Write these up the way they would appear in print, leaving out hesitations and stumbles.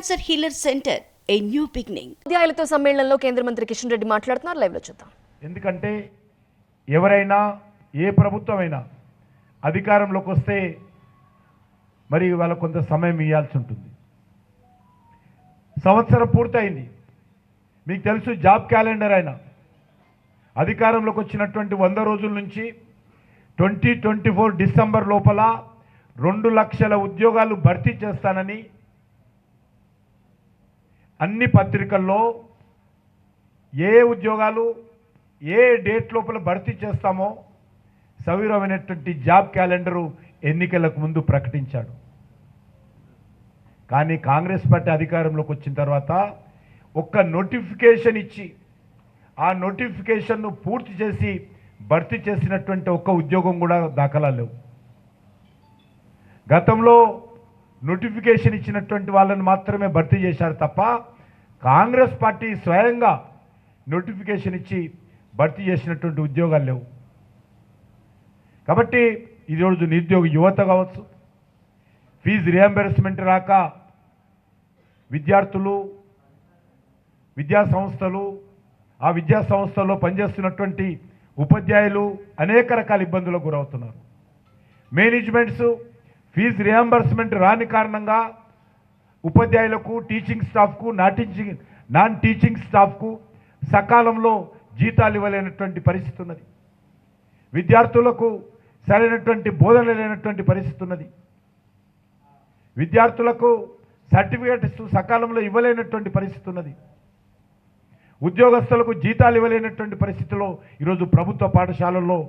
Cancer Healer Center, a new beginning. ఉపాధ్యాయులతో సమ్మేళనంలో కేంద్ర మంత్రి కిషన్ రెడ్డి మాట్లాడుతున్నారు. లైవ్ లో చూద్దాం. ఎందుకంటే ఎవరైనా ఏ ప్రభుత్వమైనా అధికారంలోకి వస్తే మరి వాళ్ళ కొంత సమయం ఇవ్వాల్సి ఉంటుంది. సంవత్సరం పూర్తయింది. మీకు తెలుసు జాబ్ క్యాలెండర్ అయినా అధికారంలోకి వచ్చినటువంటి 100 రోజుల నుంచి 2024 డిసెంబర్ లోపల 2 లక్షల ఉద్యోగాలు భర్తీ చేస్తానని అన్ని పత్రికల్లో ఏ ఉద్యోగాలు ఏ డేట్ లోపల భర్తీ చేస్తామో సవివరమైనటువంటి జాబ్ క్యాలెండరు ఎన్నికలకు ముందు ప్రకటించాడు. కానీ కాంగ్రెస్ పార్టీ అధికారంలోకి వచ్చిన తర్వాత ఒక్క నోటిఫికేషన్ ఇచ్చి ఆ నోటిఫికేషన్ను పూర్తి చేసి భర్తీ చేసినటువంటి ఒక్క ఉద్యోగం కూడా దాఖలా లేవు. గతంలో నోటిఫికేషన్ ఇచ్చినటువంటి వాళ్ళని మాత్రమే భర్తీ చేశారు తప్ప కాంగ్రెస్ పార్టీ స్వయంగా నోటిఫికేషన్ ఇచ్చి భర్తీ చేసినటువంటి ఉద్యోగాలు లేవు. కాబట్టి ఈరోజు నిరుద్యోగ యువత కావచ్చు, ఫీజు రియంబర్స్మెంట్ రాక విద్యార్థులు, విద్యా సంస్థలు, ఆ విద్యా సంస్థల్లో పనిచేస్తున్నటువంటి ఉపాధ్యాయులు అనేక రకాల ఇబ్బందులకు గురవుతున్నారు. మేనేజ్మెంట్స్ ఫీజు రియంబర్స్మెంట్ రాని కారణంగా ఉపాధ్యాయులకు, టీచింగ్ స్టాఫ్కు, నాన్ టీచింగ్ స్టాఫ్కు సకాలంలో జీతాలు ఇవ్వలేనటువంటి పరిస్థితి ఉన్నది. విద్యార్థులకు సరైనటువంటి బోధన లేనటువంటి పరిస్థితి ఉన్నది. విద్యార్థులకు సర్టిఫికేట్స్ సకాలంలో ఇవ్వలేనటువంటి పరిస్థితి ఉన్నది. ఉద్యోగస్తులకు జీతాలు ఇవ్వలేనటువంటి పరిస్థితిలో ఈరోజు ప్రభుత్వ పాఠశాలల్లో,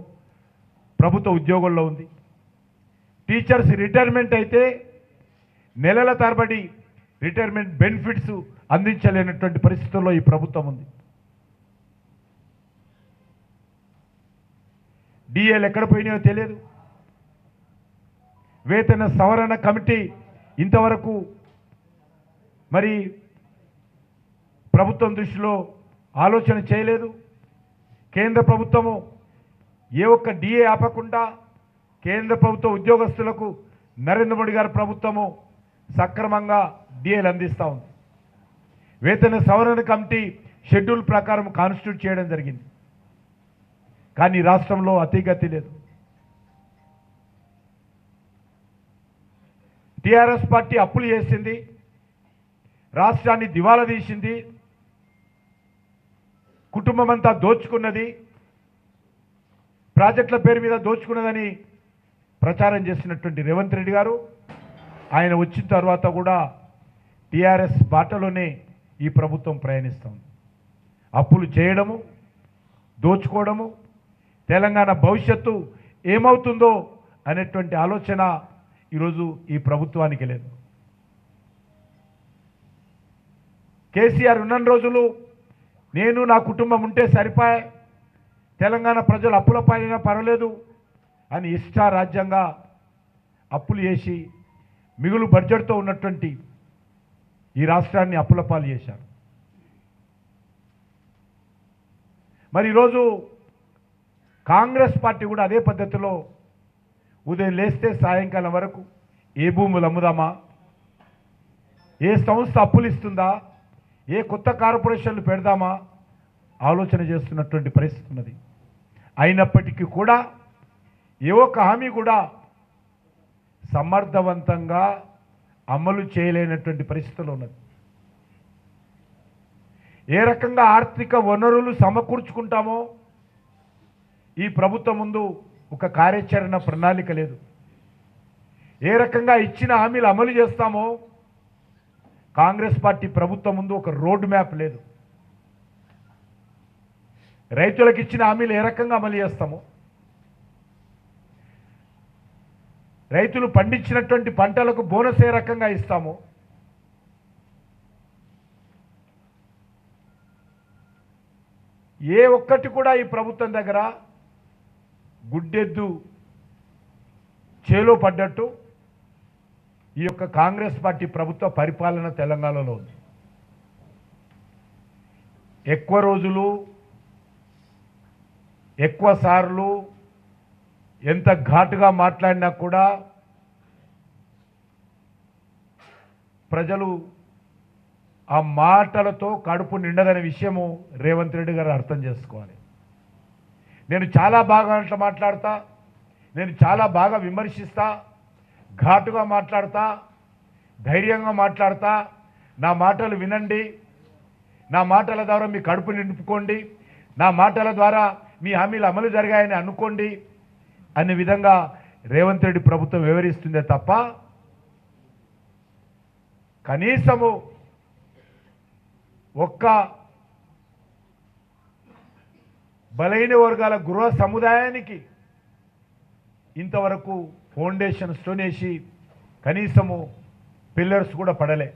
ప్రభుత్వ ఉద్యోగుల్లో ఉంది. టీచర్స్ రిటైర్మెంట్ అయితే నెలల తరబడి రిటైర్మెంట్ బెనిఫిట్స్ అందించలేనటువంటి పరిస్థితుల్లో ఈ ప్రభుత్వం ఉంది. డిఏలు ఎక్కడ పోయినాయో తెలియదు. వేతన సవరణ కమిటీ ఇంతవరకు మరి ప్రభుత్వం దృష్టిలో ఆలోచన చేయలేదు. కేంద్ర ప్రభుత్వము ఏ ఒక్క డిఏ ఆపకుండా కేంద్ర ప్రభుత్వ ఉద్యోగస్తులకు నరేంద్ర మోడీ గారి ప్రభుత్వము సక్రమంగా డిఏలు అందిస్తూ ఉంది. వేతన సవరణ కమిటీ షెడ్యూల్ ప్రకారం కాన్స్టిట్యూట్ చేయడం జరిగింది. కానీ రాష్ట్రంలో అతిగతి లేదు. టీఆర్ఎస్ పార్టీ అప్పులు చేసింది, రాష్ట్రాన్ని దివాలా తీసింది, కుటుంబం అంతా దోచుకున్నది, ప్రాజెక్టుల పేరు మీద దోచుకున్నదని ప్రచారం చేసినటువంటి రేవంత్ రెడ్డి గారు ఆయన వచ్చిన తర్వాత కూడా టీఆర్ఎస్ బాటలోనే ఈ ప్రభుత్వం ప్రయాణిస్తుంది. అప్పులు చేయడము, దోచుకోవడము, తెలంగాణ భవిష్యత్తు ఏమవుతుందో అనేటువంటి ఆలోచన ఈరోజు ఈ ప్రభుత్వానికి లేదు. కేసీఆర్ ఉన్న రోజులు నేను నా కుటుంబం ఉంటే సరిపాయే, తెలంగాణ ప్రజలు అప్పుల పాలైనా పర్వాలేదు అని ఇష్టారాజ్యంగా అప్పులు చేసి మిగులు బడ్జెట్తో ఉన్నటువంటి ఈ రాష్ట్రాన్ని అప్పుల పాలు చేశారు. మరి ఈరోజు కాంగ్రెస్ పార్టీ కూడా అదే పద్ధతిలో ఉదయం లేస్తే సాయంకాలం వరకు ఏ భూములు అమ్ముదామా, ఏ సంస్థ అప్పులు ఇస్తుందా, ఏ కొత్త కార్పొరేషన్లు పెడదామా ఆలోచన చేస్తున్నటువంటి పరిస్థితి ఉన్నది. అయినప్పటికీ కూడా ఏ ఒక్క హామీ కూడా సమర్థవంతంగా అమలు చేయలేనటువంటి పరిస్థితులు ఉన్నది. ఏ రకంగా ఆర్థిక వనరులు సమకూర్చుకుంటామో ఈ ప్రభుత్వం ముందు ఒక కార్యాచరణ ప్రణాళిక లేదు. ఏ రకంగా ఇచ్చిన హామీలు అమలు చేస్తామో కాంగ్రెస్ పార్టీ ప్రభుత్వం ముందు ఒక రోడ్ మ్యాప్ లేదు. రైతులకు ఇచ్చిన హామీలు ఏ రకంగా అమలు చేస్తామో, రైతులు పండించినటువంటి పంటలకు బోనస్ ఏ రకంగా ఇస్తామో, ఏ ఒక్కటి కూడా ఈ ప్రభుత్వం దగ్గర గుడ్డెద్దు చేలో పడ్డట్టు ఈ యొక్క కాంగ్రెస్ పార్టీ ప్రభుత్వ పరిపాలన తెలంగాణలో ఉంది. ఎక్కువ రోజులు, ఎక్కువ సార్లు ఎంత ఘాటుగా మాట్లాడినా కూడా ప్రజలు ఆ మాటలతో కడుపు నిండదనే విషయము రేవంత్ రెడ్డి గారు అర్థం చేసుకోవాలి. నేను చాలా బాగా మాట్లాడతా, నేను చాలా బాగా విమర్శిస్తా, ఘాటుగా మాట్లాడతా, ధైర్యంగా మాట్లాడతా. నా మాటలు వినండి, నా మాటల ద్వారా మీ కడుపు నింపుకోండి, నా మాటల ద్వారా మీ హామీలు అమలు జరిగాయని అనుకోండి అనే విధంగా రేవంత్ రెడ్డి ప్రభుత్వం వివరిస్తుందే తప్ప కనీసము ఒక్క బలైన వర్గాల గృహ సముదాయానికి ఇంతవరకు ఫౌండేషన్ స్టోన్ వేసి కనీసము పిల్లర్స్ కూడా పడలే.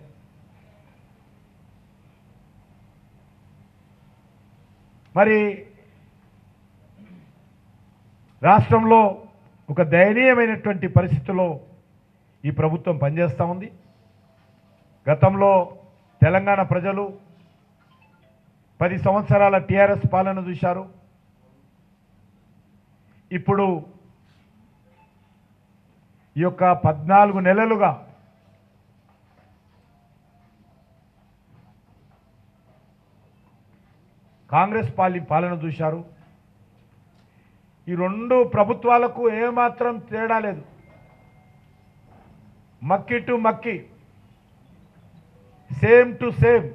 మరి రాష్ట్రంలో ఒక దయనీయమైనటువంటి పరిస్థితుల్లో ఈ ప్రభుత్వం పనిచేస్తూ ఉంది. గతంలో తెలంగాణ ప్రజలు 10 సంవత్సరాల టీఆర్ఎస్ పాలన చూశారు. ఇప్పుడు ఈ యొక్క 14 నెలలుగా కాంగ్రెస్ పాలన చూశారు. ఈ రెండు ప్రభుత్వాలకు ఏమాత్రం తేడా లేదు. మక్కి టు మక్కి, సేమ్ టు సేమ్.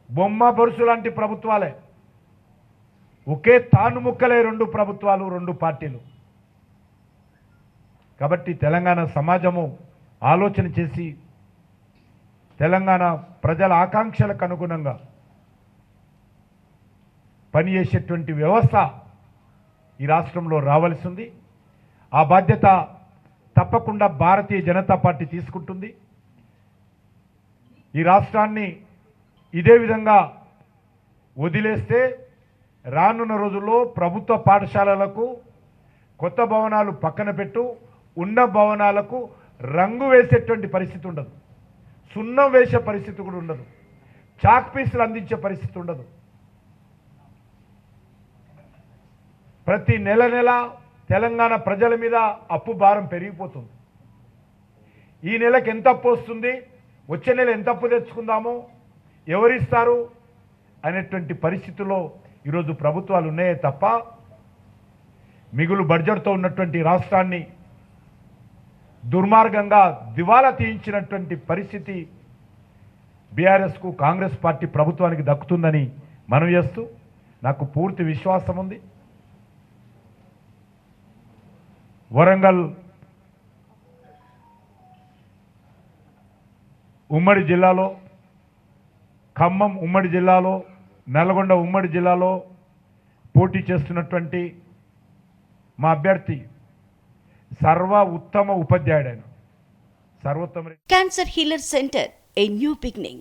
బొమ్మ బొరుసు లాంటి ప్రభుత్వాలే, ఒకే తాను ముక్కలే రెండు ప్రభుత్వాలు, రెండు పార్టీలు. కాబట్టి తెలంగాణ సమాజము ఆలోచన చేసి తెలంగాణ ప్రజల ఆకాంక్షలకు అనుగుణంగా పనిచేసేటువంటి వ్యవస్థ ఈ రాష్ట్రంలో రావాల్సి ఉంది. ఆ బాధ్యత తప్పకుండా భారతీయ జనతా పార్టీ తీసుకుంటుంది. ఈ రాష్ట్రాన్ని ఇదే విధంగా వదిలేస్తే రానున్న రోజుల్లో ప్రభుత్వ పాఠశాలలకు కొత్త భవనాలు పక్కన పెట్టు, ఉన్న భవనాలకు రంగు వేసేటువంటి పరిస్థితి ఉండదు, సున్నం వేసే పరిస్థితి కూడా ఉండదు, చాక్ పీసులు అందించే పరిస్థితి ఉండదు. ప్రతి నెల తెలంగాణ ప్రజల మీద అప్పు భారం పెరిగిపోతుంది. ఈ నెలకు ఎంత అప్పు వస్తుంది, వచ్చే నెల ఎంత అప్పు తెచ్చుకుందాము, ఎవరిస్తారు అనేటువంటి పరిస్థితుల్లో ఈరోజు ప్రభుత్వాలు ఉన్నాయే తప్ప మిగులు బడ్జెట్తో ఉన్నటువంటి రాష్ట్రాన్ని దుర్మార్గంగా దివాలా తీయించినటువంటి పరిస్థితి బీఆర్ఎస్కు, కాంగ్రెస్ పార్టీ ప్రభుత్వానికి దక్కుతుందని మనవి చేస్తూ నాకు పూర్తి విశ్వాసం ఉంది. వరంగల్ ఉమ్మడి జిల్లాలో, ఖమ్మం ఉమ్మడి జిల్లాలో, నల్గొండ ఉమ్మడి జిల్లాలో పోటీ చేస్తున్నటువంటి మా అభ్యర్థి ఉత్తమ ఉపాధ్యాయుడైన సర్వోత్తమ Cancer Healer Center, a new beginning.